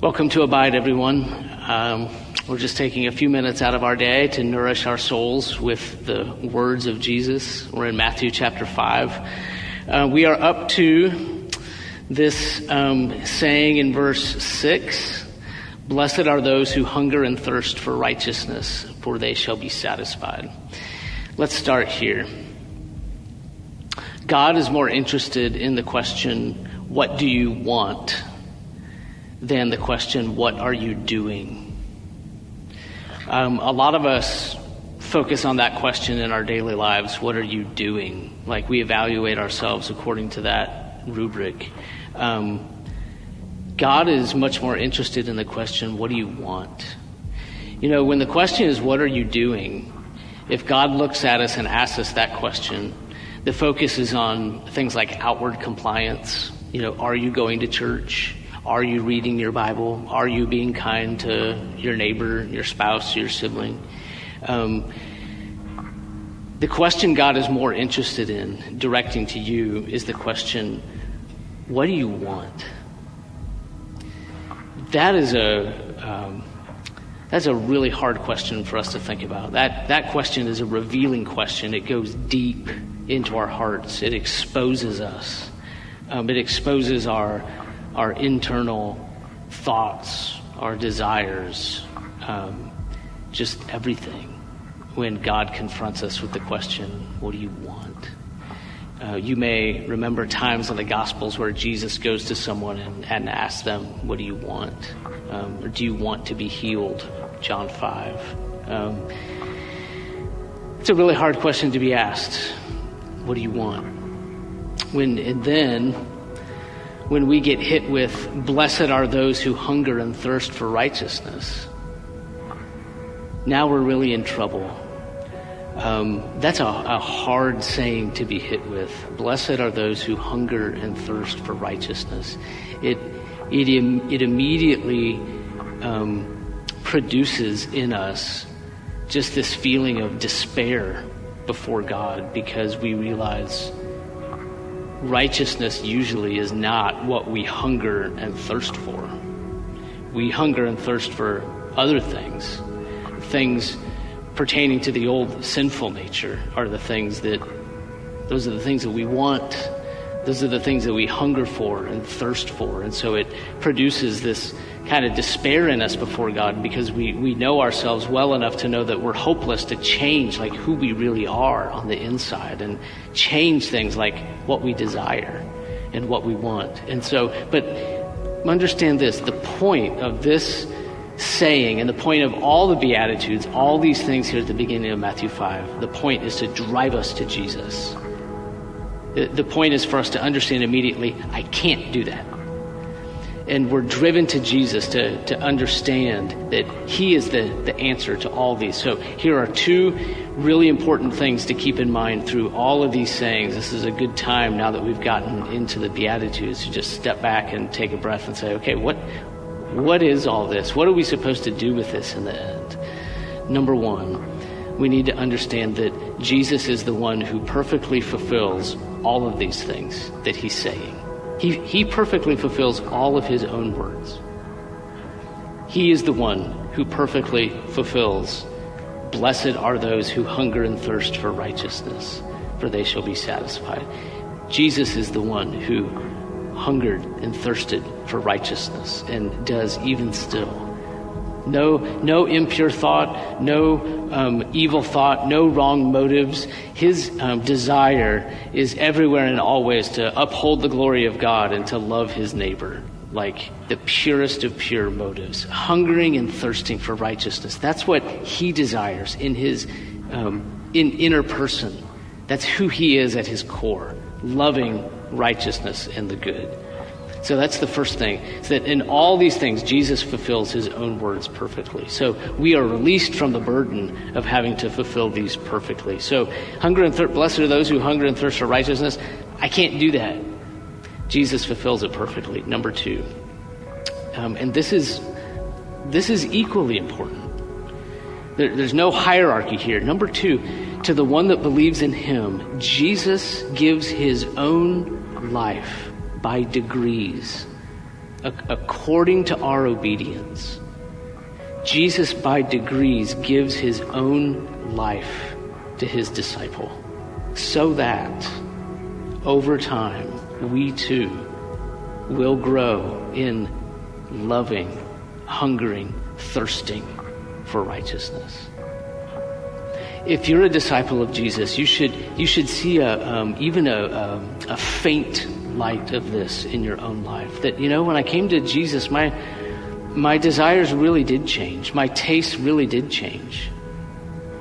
Welcome to Abide, everyone. We're just taking a few minutes out of our day to nourish our souls with the words of Jesus. We're in Matthew chapter 5. We are up to this saying in verse 6, "Blessed are those who hunger and thirst for righteousness, for they shall be satisfied." Let's start here. God is more interested in the question, "What do you want?" than the question, "What are you doing?" A lot of us focus on that question in our daily lives. What are you doing? Like we evaluate ourselves according to that rubric. God is much more interested in the question, what do you want? You know, when the question is, what are you doing? If God looks at us and asks us that question, the focus is on things like outward compliance. You know, are you going to church? Are you reading your Bible? Are you being kind to your neighbor, your spouse, your sibling? The question God is more interested in directing to you is the question, what do you want? That's a really hard question for us to think about. That question is a revealing question. It goes deep into our hearts. It exposes us. It exposes our internal thoughts, our desires, just everything. When God confronts us with the question, what do you want? You may remember times in the Gospels where Jesus goes to someone and asks them, what do you want? Or do you want to be healed? John 5. It's a really hard question to be asked. What do you want? When we get hit with, blessed are those who hunger and thirst for righteousness, now we're really in trouble. That's a hard saying to be hit with. Blessed are those who hunger and thirst for righteousness. It immediately produces in us just this feeling of despair before God, because we realize righteousness usually is not what we hunger and thirst for. We hunger and thirst for other things. Things pertaining to the old sinful nature are those are the things that we want. Those are the things that we hunger for and thirst for. And so it produces this kind of despair in us before God, because we know ourselves well enough to know that we're hopeless to change like who we really are on the inside and change things like what we desire and what we want. And so, but understand this, the point of this saying and the point of all the Beatitudes, all these things here at the beginning of Matthew 5, the point is to drive us to Jesus. The point is for us to understand immediately, I can't do that. And we're driven to Jesus to understand that he is the answer to all these. So here are two really important things to keep in mind through all of these sayings. This is a good time, now that we've gotten into the Beatitudes, to just step back and take a breath and say, okay, what is all this? What are we supposed to do with this in the end? Number one, we need to understand that Jesus is the one who perfectly fulfills all of these things that he's saying. He perfectly fulfills all of his own words. He is the one who perfectly fulfills, blessed are those who hunger and thirst for righteousness, for they shall be satisfied. Jesus is the one who hungered and thirsted for righteousness and does even still. No impure thought, no evil thought, no wrong motives. His desire is everywhere and always to uphold the glory of God and to love his neighbor, like the purest of pure motives, hungering and thirsting for righteousness. That's what he desires in his inner person. That's who he is at his core, loving righteousness and the good. So that's the first thing, is that in all these things, Jesus fulfills his own words perfectly. So we are released from the burden of having to fulfill these perfectly. So blessed are those who hunger and thirst for righteousness. I can't do that. Jesus fulfills it perfectly. Number two, and this is equally important. There's no hierarchy here. Number two, to the one that believes in him, Jesus gives his own life by degrees. according to our obedience, Jesus by degrees gives his own life to his disciple so that over time we too will grow in loving, hungering, thirsting for righteousness. If you're a disciple of Jesus, you should see even a faint light of this in your own life. That, when I came to Jesus, my desires really did change. My tastes really did change.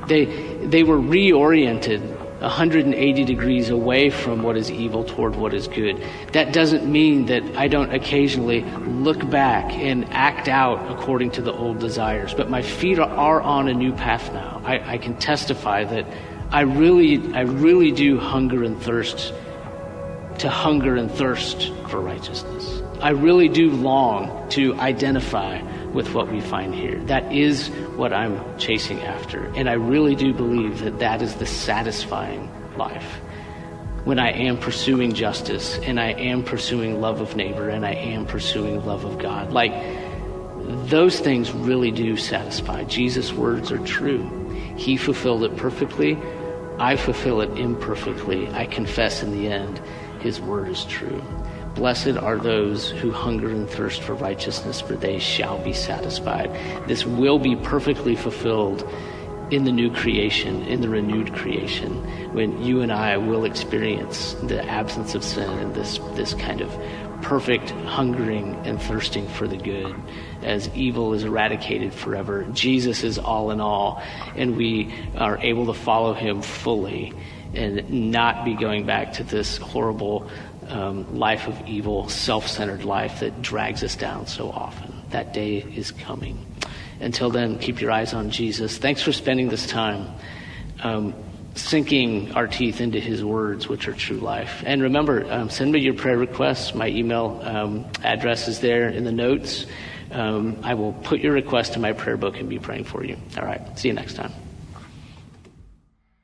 They were reoriented 180 degrees away from what is evil toward what is good. That doesn't mean that I don't occasionally look back and act out according to the old desires, but my feet are on a new path now. I can testify that I really do hunger and thirst for righteousness. I really do long to identify with what we find here. That is what I'm chasing after. And I really do believe that that is the satisfying life. When I am pursuing justice, and I am pursuing love of neighbor, and I am pursuing love of God. Like, those things really do satisfy. Jesus' words are true. He fulfilled it perfectly. I fulfill it imperfectly. I confess in the end, his word is true. Blessed are those who hunger and thirst for righteousness, for they shall be satisfied. This will be perfectly fulfilled in the new creation, in the renewed creation, when you and I will experience the absence of sin and this kind of perfect hungering and thirsting for the good, as evil is eradicated forever. Jesus is all in all, and we are able to follow him fully and not be going back to this horrible life of evil, self-centered life that drags us down so often. That day is coming. Until then, keep your eyes on Jesus. Thanks for spending this time sinking our teeth into his words, which are true life. And remember, send me your prayer requests. My email address is there in the notes. I will put your request in my prayer book and be praying for you. All right. See you next time.